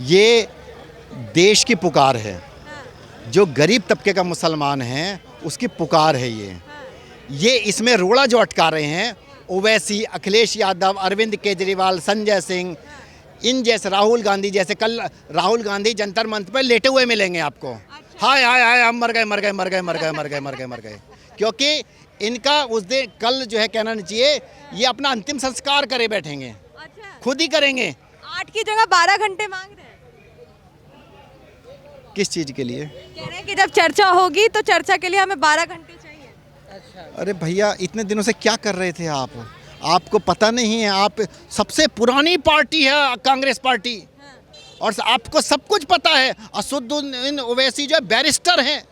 ये देश की पुकार है। जो गरीब तबके का मुसलमान है उसकी पुकार है ये इसमें रोड़ा जो अटका रहे हैं ओवैसी, अखिलेश यादव, अरविंद केजरीवाल, संजय सिंह, इन जैसे राहुल गांधी जैसे। कल राहुल गांधी जंतर मंत्र पर लेटे हुए मिलेंगे आपको। हाय हाय हाय हम मर गए मर गए मर गए मर गए मर गए मर गए मर गए, क्योंकि इनका उस दिन कल जो है कहना नहीं चाहिए, ये अपना अंतिम संस्कार करे बैठेंगे। खुद ही करेंगे। 8 की जगह 12 घंटे मांग रहे हैं। किस चीज़ के लिए? कह रहे हैं कि जब चर्चा होगी तो चर्चा के लिए हमें 12 घंटे चाहिए। अरे भैया, इतने दिनों से क्या कर रहे थे आप? आपको पता नहीं है, आप सबसे पुरानी पार्टी है कांग्रेस पार्टी। और आपको सब कुछ पता है। असदुद्दीन ओवैसी जो बैरिस्टर हैं,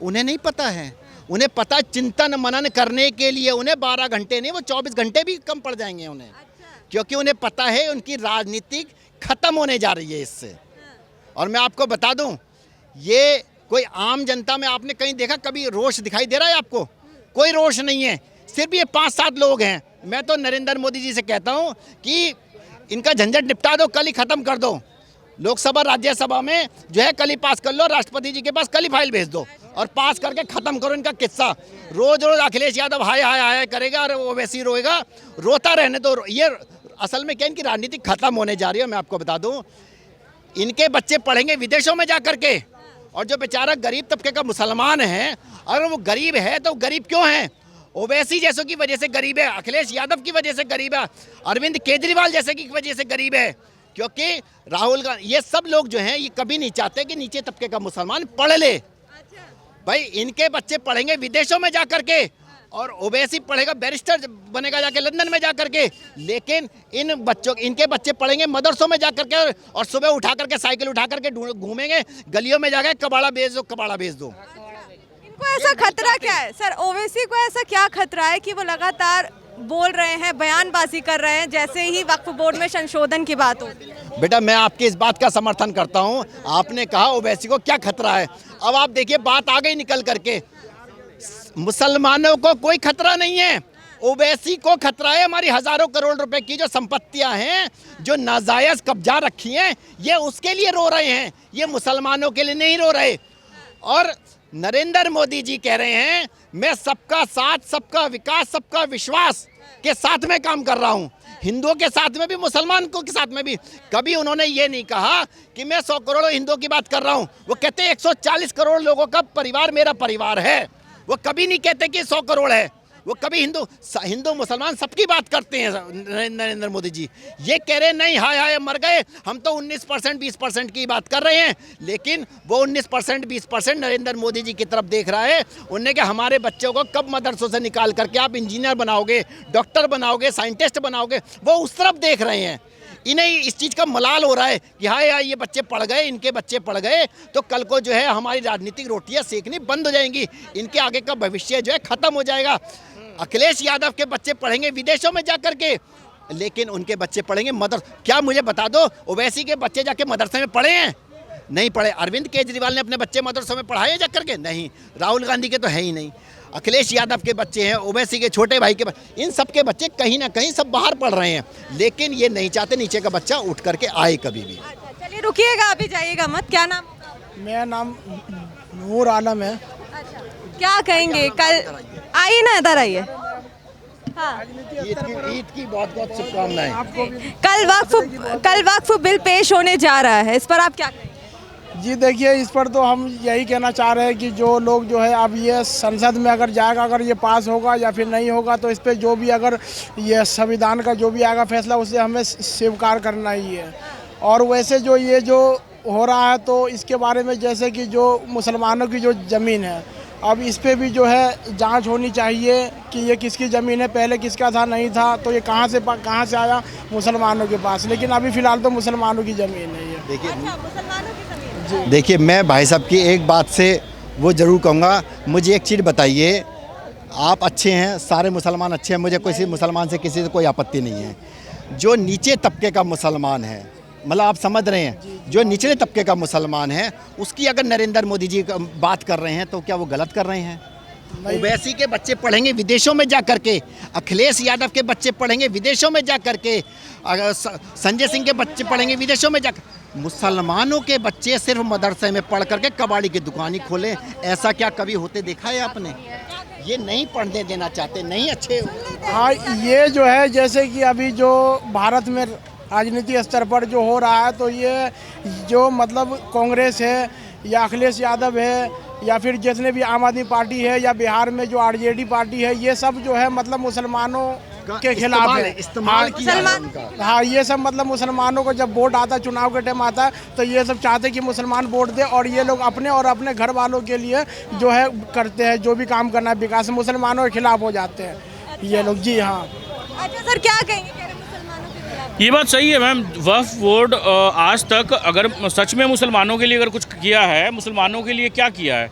उन्हें नहीं पता है। उन्हें पता है चिंतन मनन करने के लिए उन्हें 12 घंटे नहीं, वो 24 घंटे भी कम पड़ जाएंगे उन्हें। क्योंकि उन्हें पता है उनकी राजनीति खत्म होने जा रही है इससे। और मैं आपको बता दूं, ये कोई आम जनता में आपने कहीं देखा कभी रोष दिखाई दे रहा है आपको? कोई रोष नहीं है। सिर्फ ये 5-7 लोग हैं। मैं तो नरेंद्र मोदी जी से कहता हूं कि इनका झंझट निपटा दो, कल ही खत्म कर दो। लोकसभा राज्यसभा में जो है कल ही पास कर लो, राष्ट्रपति जी के पास कल ही फाइल भेज दो और पास करके खत्म करो इनका किस्सा। रोज रोज अखिलेश यादव हाय हाय हाय करेगा और वो वैसे ही रोएगा। रोता रहने दो। ये असल में क्या इनकी राजनीति खत्म होने जा रही है। मैं आपको बता दूं, इनके बच्चे पढ़ेंगे विदेशों में जा करके। और जो बेचारा गरीब तबके का मुसलमान है, अगर वो गरीब है तो गरीब क्यों है? ओवैसी जैसों की वजह से गरीब है, अखिलेश यादव की वजह से गरीब है, अरविंद केजरीवाल जैसे की वजह से गरीब है। क्योंकि राहुल गांधी, ये सब लोग जो हैं ये कभी नहीं चाहते कि नीचे तबके का मुसलमान पढ़ ले। भाई इनके बच्चे पढ़ेंगे विदेशों में जा करके और ओवैसी पढ़ेगा, बैरिस्टर बनेगा जाके लंदन में जा करके। लेकिन इनके बच्चे पढ़ेंगे मदरसों में जा करके और सुबह उठा करके साइकिल उठा करके घूमेंगे गलियों में जाकर कबाड़ा बेच दो, कबाड़ा बेच दो। इनको ऐसा खतरा क्या है सर? ओवैसी को ऐसा क्या खतरा है कि वो लगातार बोल रहे हैं, बयानबाजी कर रहे हैं जैसे ही वक्फ बोर्ड में संशोधन की बात हो? बेटा मैं आपकी इस बात का समर्थन करता हूं। आपने कहा ओवैसी को क्या खतरा है। अब आप देखिए बात आ गई निकल करके, मुसलमानों को कोई खतरा नहीं है, ओवैसी को खतरा है। हमारी हजारों करोड़ रुपए की जो संपत्तियां हैं, जो नाजायज कब्जा रखी हैं, ये उसके लिए रो रहे हैं, ये मुसलमानों के लिए नहीं रो रहे। और नरेंद्र मोदी जी कह रहे हैं मैं सबका साथ, सबका विकास, सबका विश्वास के साथ में काम कर रहा हूं, हिंदुओं के साथ में भी, मुसलमानों के साथ में भी। कभी उन्होंने ये नहीं कहा कि मैं 100 करोड़ हिंदुओं की बात कर रहा हूं। वो कहते हैं 140 करोड़ लोगों का परिवार मेरा परिवार है। वो कभी नहीं कहते कि 100 करोड़ है। वो कभी हिंदू मुसलमान सबकी बात करते हैं नरेंद्र मोदी जी। ये कह रहे नहीं हाय हाय मर गए, हम तो 19% 20% की बात कर रहे हैं। लेकिन वो 19% 20% नरेंद्र मोदी जी की तरफ देख रहा है। उन्होंने कहा हमारे बच्चों को कब मदरसों से निकाल करके आप इंजीनियर बनाओगे, डॉक्टर बनाओगे, साइंटिस्ट बनाओगे, वो उस तरफ देख रहे हैं। इन्हें इस चीज़ का मलाल हो रहा है कि हाय हाय ये बच्चे पढ़ गए, इनके बच्चे पढ़ गए तो कल को जो है हमारी राजनीतिक रोटियां सेकनी बंद हो जाएंगी, इनके आगे का भविष्य जो है खत्म हो जाएगा। अखिलेश यादव के बच्चे पढ़ेंगे विदेशों में जा करके, लेकिन उनके बच्चे पढ़ेंगे क्या मुझे बता दो ओवैसी के बच्चे जाके मदरसे में पढ़े हैं? नहीं पढ़े। अरविंद केजरीवाल ने अपने बच्चे मदरसों में पढ़ाए जा करके? नहीं। राहुल गांधी के तो है ही नहीं। अखिलेश यादव के बच्चे हैं, ओवैसी के छोटे भाई के इन सब के बच्चे कहीं ना कहीं सब बाहर पढ़ रहे हैं। लेकिन ये नहीं चाहते नीचे का बच्चा उठ करके आए कभी भी। चलिए रुकिएगा, अभी जाइएगा मत। क्या नाम? मेरा नाम नूर आलम है। क्या कहेंगे? कल आइए ना, इधर आइए। हाँ। ईद की बहुत बहुत शुभकामनाएं। कल वक्फ बिल पेश होने जा रहा है, इस पर आप क्या कहेंगे? जी देखिए, इस पर तो हम यही कहना चाह रहे हैं कि जो लोग जो है अब ये संसद में अगर जाएगा, अगर ये पास होगा या फिर नहीं होगा, तो इस पर जो भी अगर ये संविधान का जो भी आएगा फैसला उसे हमें स्वीकार करना ही है। और वैसे जो ये जो हो रहा है तो इसके बारे में जैसे कि जो मुसलमानों की जो ज़मीन है, अब इस पे भी जो है जांच होनी चाहिए कि ये किसकी ज़मीन है, पहले किसका था, नहीं था, तो ये कहाँ से आया? मुसलमानों के पास। लेकिन अभी फ़िलहाल तो मुसलमानों की ज़मीन है ये। देखिए मैं भाई साहब की एक बात से वो ज़रूर कहूँगा, मुझे एक चीज़ बताइए, आप अच्छे हैं, सारे मुसलमान अच्छे हैं, मुझे किसी मुसलमान से किसी से कोई आपत्ति नहीं है। जो नीचे तबके का मुसलमान है, मतलब आप समझ रहे हैं, जो निचले तबके का मुसलमान है उसकी अगर नरेंद्र मोदी जी बात कर रहे हैं तो क्या वो गलत कर रहे हैं? ओवैसी के बच्चे पढ़ेंगे विदेशों में जा करके, अखिलेश यादव के बच्चे पढ़ेंगे विदेशों में जा करके, संजय सिंह के बच्चे पढ़ेंगे विदेशों में जाकर। मुसलमानों के बच्चे सिर्फ मदरसे में पढ़ करके कबाड़ी की दुकानें खोलें, ऐसा क्या कभी होते देखा है आपने? ये नहीं पढ़ने देना चाहते, नहीं अच्छे। हाँ, ये जो है जैसे कि अभी जो भारत में राजनीति स्तर पर जो हो रहा है, तो ये जो मतलब कांग्रेस है या अखिलेश यादव है या फिर जितने भी आम आदमी पार्टी है या बिहार में जो आरजेडी पार्टी है, ये सब जो है मतलब मुसलमानों के खिलाफ है, इस्तेमाल किया है उनका। हाँ, ये सब मतलब मुसलमानों को जब वोट आता है, चुनाव के टाइम आता है, तो ये सब चाहते हैं कि मुसलमान वोट दे और ये लोग अपने और अपने घर वालों के लिए जो है करते हैं, जो भी काम करना है विकास, मुसलमानों के खिलाफ हो जाते हैं ये लोग। जी हाँ। अच्छा सर, क्या कहेंगे कह रहे मुसलमानों के खिलाफ? ये बात सही है मैम। वक्फ बोर्ड आज तक अगर सच में मुसलमानों के लिए अगर कुछ किया है, मुसलमानों के लिए क्या किया है?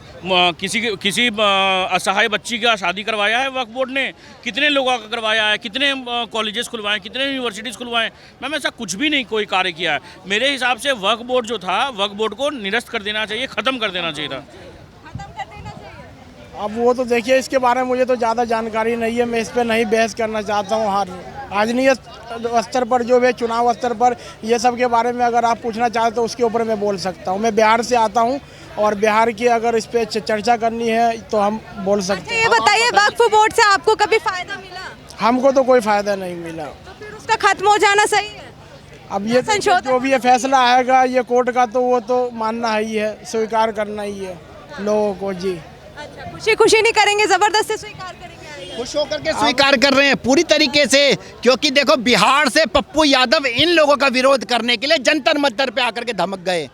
किसी असहाय बच्ची का शादी करवाया है वक्फ बोर्ड ने? कितने लोगों का करवाया है? कितने कॉलेजेस खुलवाए, कितने यूनिवर्सिटीज़ खुलवाएं? मैम ऐसा कुछ भी नहीं कोई कार्य किया है। मेरे हिसाब से वक्फ बोर्ड जो था, वक्फ बोर्ड को निरस्त कर देना चाहिए, ख़त्म कर देना चाहिए था। खत्म कर देना चाहिए। अब वो तो देखिए, इसके बारे में मुझे तो ज़्यादा जानकारी नहीं है, मैं इस पर नहीं बहस करना चाहता हूँ। हर राजनीतिक स्तर पर जो है, चुनाव स्तर पर ये सब के बारे में अगर आप पूछना चाहते तो उसके ऊपर मैं बोल सकता हूँ। मैं बिहार से आता हूँ और बिहार की अगर इस पर चर्चा करनी है तो हम बोल सकते हैं। ये बताइए, वक्फ बोर्ड से आपको कभी फायदा मिला? हमको तो कोई फ़ायदा नहीं मिला। तो फिर उसका खत्म हो जाना सही है। अब ये जो भी ये फैसला आएगा ये कोर्ट का, तो वो तो मानना ही है, स्वीकार करना ही है लोगों को। जी। अच्छा, खुशी खुशी नहीं करेंगे, जबरदस्ती स्वीकार करेंगे? खुश होकर के स्वीकार कर रहे हैं पूरी तरीके से, क्योंकि देखो बिहार से पप्पू यादव इन लोगों का विरोध करने के लिए जंतर मंतर पे आकर के धमक गए,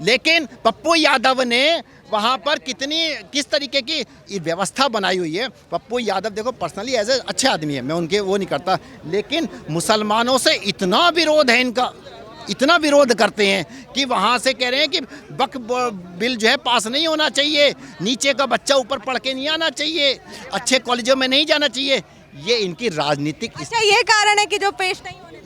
लेकिन पप्पू यादव ने वहाँ पर किस तरीके की व्यवस्था बनाई हुई है। पप्पू यादव देखो पर्सनली एज ए अच्छे आदमी है, मैं उनके वो नहीं करता, लेकिन मुसलमानों से इतना विरोध है इनका, इतना विरोध करते हैं कि वहाँ से कह रहे हैं कि वक्फ बिल जो है पास नहीं होना चाहिए, नीचे का बच्चा ऊपर पढ़ के नहीं आना चाहिए, अच्छे कॉलेजों में नहीं जाना चाहिए। ये इनकी राजनीतिक अच्छा, ये कारण है कि जो पेश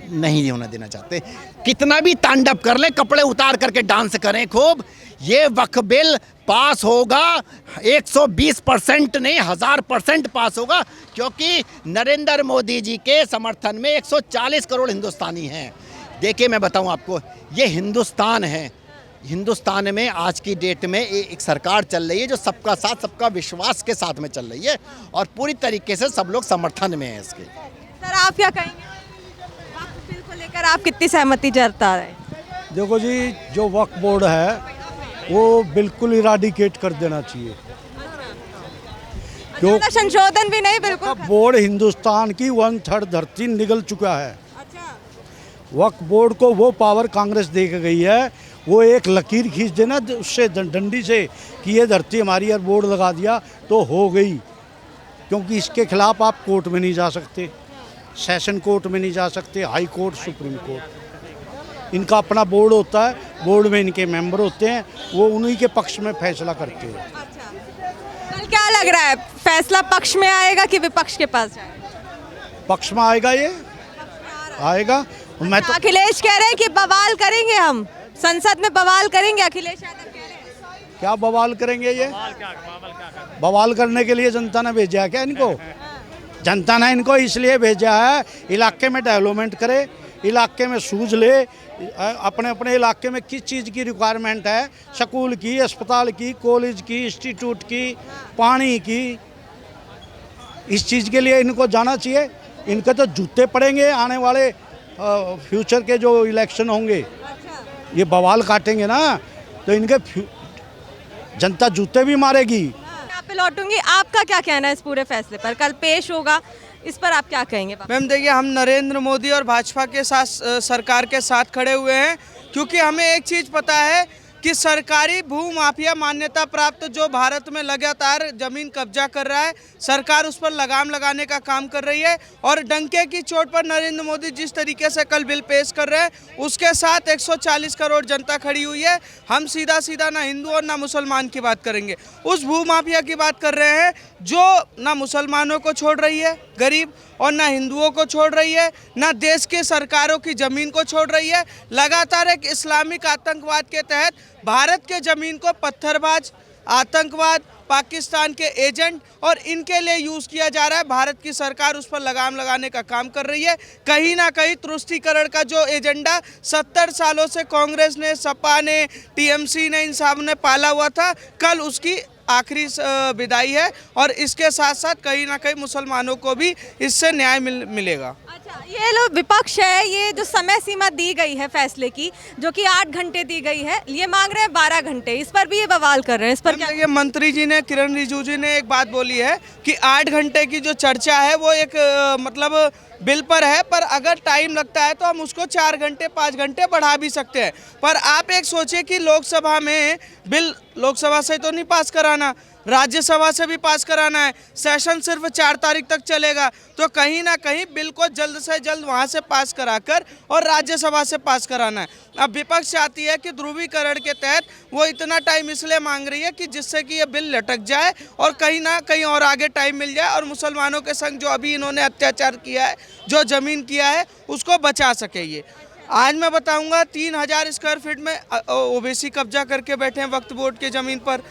नहीं होना देना चाहते। कितना भी तांडव कर ले, कपड़े उतार करके डांस करें खूब, ये वक्फ बिल पास होगा 120% नहीं 1000% पास होगा, क्योंकि नरेंद्र मोदी जी के समर्थन में 140 करोड़ हिंदुस्तानी हैं। देखिए मैं बताऊं आपको, ये हिंदुस्तान है, हिंदुस्तान में आज की डेट में एक सरकार चल रही है जो सबका साथ सबका विश्वास के साथ में चल रही है और पूरी तरीके से सब लोग समर्थन में हैं इसके। सर आप क्या कहेंगे, वक्फ बिल को लेकर आप कितनी सहमति जता रहे? देखो जी, जो वक्फ बोर्ड है वो बिल्कुल इराडिकेट कर देना चाहिए। क्यों? संशोधन भी नहीं, बिल्कुल बोर्ड हिंदुस्तान की 1/3 धरती निगल चुका है। अच्छा, वक्फ बोर्ड को वो पावर कांग्रेस दे के गई है, वो एक लकीर खींच देना उससे डंडी से कि ये धरती हमारी, और बोर्ड लगा दिया तो हो गई। क्योंकि इसके खिलाफ आप कोर्ट में नहीं जा सकते, सेशन कोर्ट में नहीं जा सकते, हाई कोर्ट, सुप्रीम कोर्ट। इनका अपना बोर्ड होता है, बोर्ड में इनके मेंबर होते हैं, वो उन्हीं के पक्ष में फैसला करते हैं। कल क्या लग रहा है, फैसला पक्ष में आएगा कि विपक्ष के पास जाएगा? पक्ष में आएगा, ये आएगा। मैं तो अखिलेश कह रहे हैं कि बवाल करेंगे, हम संसद में बवाल करेंगे, अखिलेश यादव कह रहे हैं। क्या बवाल करेंगे? ये बवाल करने के लिए जनता ने भेजा है क्या इनको? जनता ने इनको इसलिए भेजा है इलाके में डेवलपमेंट करे, इलाके में सूझ ले, अपने अपने इलाके में किस चीज़ की रिक्वायरमेंट है, स्कूल की, अस्पताल की, कॉलेज की, इंस्टीट्यूट की, पानी की, इस चीज़ के लिए इनको जाना चाहिए। इनके तो जूते पड़ेंगे आने वाले फ्यूचर के जो इलेक्शन होंगे, ये बवाल काटेंगे ना तो इनके जनता जूते भी मारेगी। यहाँ पे लौटूंगी, आपका क्या कहना है इस पूरे फैसले पर? कल पेश होगा, इस पर आप क्या कहेंगे? मैम देखिए, हम नरेंद्र मोदी और भाजपा के साथ, सरकार के साथ खड़े हुए हैं, क्योंकि हमें एक चीज़ पता है कि सरकारी भू माफिया मान्यता प्राप्त जो भारत में लगातार जमीन कब्जा कर रहा है, सरकार उस पर लगाम लगाने का काम कर रही है। और डंके की चोट पर नरेंद्र मोदी जिस तरीके से कल बिल पेश कर रहे हैं, उसके साथ 140 करोड़ जनता खड़ी हुई है। हम सीधा सीधा ना हिंदू और ना मुसलमान की बात करेंगे, उस भू माफिया की बात कर रहे हैं जो ना मुसलमानों को छोड़ रही है गरीब, और ना हिंदुओं को छोड़ रही है, ना देश की सरकारों की ज़मीन को छोड़ रही है। लगातार एक इस्लामिक आतंकवाद के तहत भारत के ज़मीन को पत्थरबाज आतंकवाद, पाकिस्तान के एजेंट और इनके लिए यूज़ किया जा रहा है। भारत की सरकार उस पर लगाम लगाने का काम कर रही है। कहीं ना कहीं तुष्टीकरण का जो एजेंडा 70 सालों से कांग्रेस ने, सपा ने, टीएमसी ने, इन सब ने पाला हुआ था, कल उसकी आखिरी विदाई है। और इसके साथ साथ कहीं ना कहीं मुसलमानों को भी इससे न्याय मिलेगा। अच्छा, ये लोग विपक्ष है, ये जो समय सीमा दी गई है फैसले की, जो कि 8 घंटे दी गई है, ये मांग रहे हैं 12 घंटे। इस पर भी ये बवाल कर रहे हैं, इस पर क्या? ये मंत्री जी ने, किरण रिजिजू जी ने एक बात बोली है कि 8 घंटे की जो चर्चा है वो एक मतलब बिल पर है, पर अगर टाइम लगता है तो हम उसको 4 घंटे 5 घंटे बढ़ा भी सकते हैं। पर आप एक सोचिए कि लोकसभा में बिल, लोकसभा से तो नहीं पास कराना, राज्यसभा से भी पास कराना है। सेशन सिर्फ 4 तारीख तक चलेगा, तो कहीं ना कहीं बिल को जल्द से जल्द वहां से पास कराकर और राज्यसभा से पास कराना है। अब विपक्ष चाहती है कि ध्रुवीकरण के तहत वो इतना टाइम इसलिए मांग रही है कि जिससे कि ये बिल लटक जाए और कहीं ना कहीं और आगे टाइम मिल जाए और मुसलमानों के संग जो अभी इन्होंने अत्याचार किया है, जो ज़मीन किया है, उसको बचा सके। ये आज मैं बताऊंगा 3000 स्क्वायर फीट में ओबीसी कब्जा करके बैठे हैं वक्फ बोर्ड के ज़मीन पर।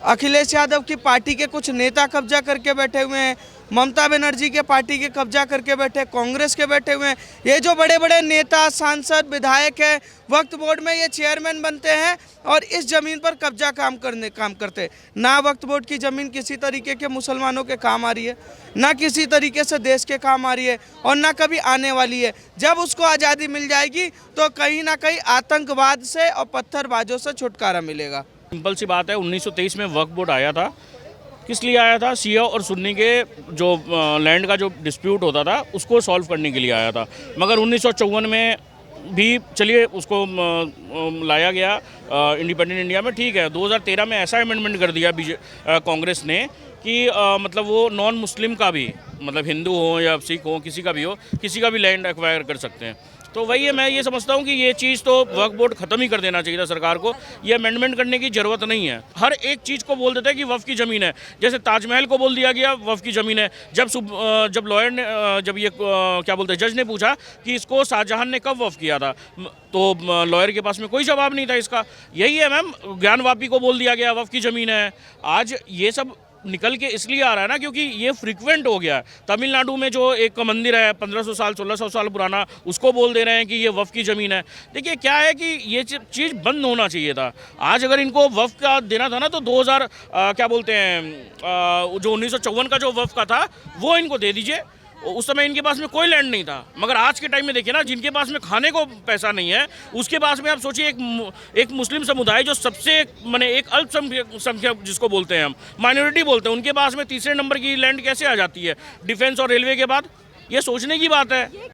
अखिलेश यादव की पार्टी के कुछ नेता कब्जा करके बैठे हुए हैं, ममता बनर्जी के पार्टी के कब्जा करके बैठे, कांग्रेस के बैठे हुए हैं। ये जो बड़े बड़े नेता, सांसद, विधायक हैं, वक्फ बोर्ड में ये चेयरमैन बनते हैं और इस ज़मीन पर कब्जा काम करते हैं। ना वक्फ बोर्ड की ज़मीन किसी तरीके के मुसलमानों के काम आ रही है, ना किसी तरीके से देश के काम आ रही है और ना कभी आने वाली है। जब उसको आज़ादी मिल जाएगी तो कहीं ना कहीं आतंकवाद से और पत्थरबाजों से छुटकारा मिलेगा। सिंपल सी बात है, 1923 में वक्फ बोर्ड आया था। किस लिए आया था? शिया और सुन्नी के जो लैंड का जो डिस्प्यूट होता था उसको सॉल्व करने के लिए आया था। मगर 1954 में भी चलिए उसको लाया गया इंडिपेंडेंट इंडिया में, ठीक है। 2013 में ऐसा अमेंडमेंट कर दिया कांग्रेस ने कि मतलब वो नॉन मुस्लिम का भी, मतलब हिंदू हो या सिख हो, किसी का भी हो, किसी का भी लैंड एक्वायर कर सकते हैं। तो वही है, मैं ये समझता हूँ कि ये चीज़ तो वक्फ बोर्ड ख़त्म ही कर देना चाहिए था सरकार को। ये अमेंडमेंट करने की ज़रूरत नहीं है। हर एक चीज़ को बोल देता है कि वक्फ की ज़मीन है। जैसे ताजमहल को बोल दिया गया वक्फ की ज़मीन है। जब लॉयर ने, जब ये क्या बोलते हैं, जज ने पूछा कि इसको शाहजहां ने कब वक्फ किया था, तो लॉयर के पास में कोई जवाब नहीं था इसका। यही है मैम, ज्ञानवापी को बोल दिया गया वक्फ की ज़मीन है। आज ये सब निकल के इसलिए आ रहा है ना क्योंकि ये फ्रीक्वेंट हो गया है। तमिलनाडु में जो एक मंदिर है 1500 साल 1600 साल पुराना, उसको बोल दे रहे हैं कि ये वक्फ की ज़मीन है। देखिए क्या है कि ये चीज़ बंद होना चाहिए था। आज अगर इनको वक्फ का देना था ना तो 2000 क्या बोलते हैं जो 1954 का जो वक्फ का था वो इनको दे दीजिए। उस समय इनके पास में कोई लैंड नहीं था। मगर आज के टाइम में देखिए ना, जिनके पास में खाने को पैसा नहीं है उसके पास में आप सोचिए एक मुस्लिम समुदाय जो सबसे माने एक अल्पसंख्यक जिसको बोलते हैं हम, माइनॉरिटी बोलते हैं, उनके पास में तीसरे नंबर की लैंड कैसे आ जाती है डिफेंस और रेलवे के बाद? ये सोचने की बात है।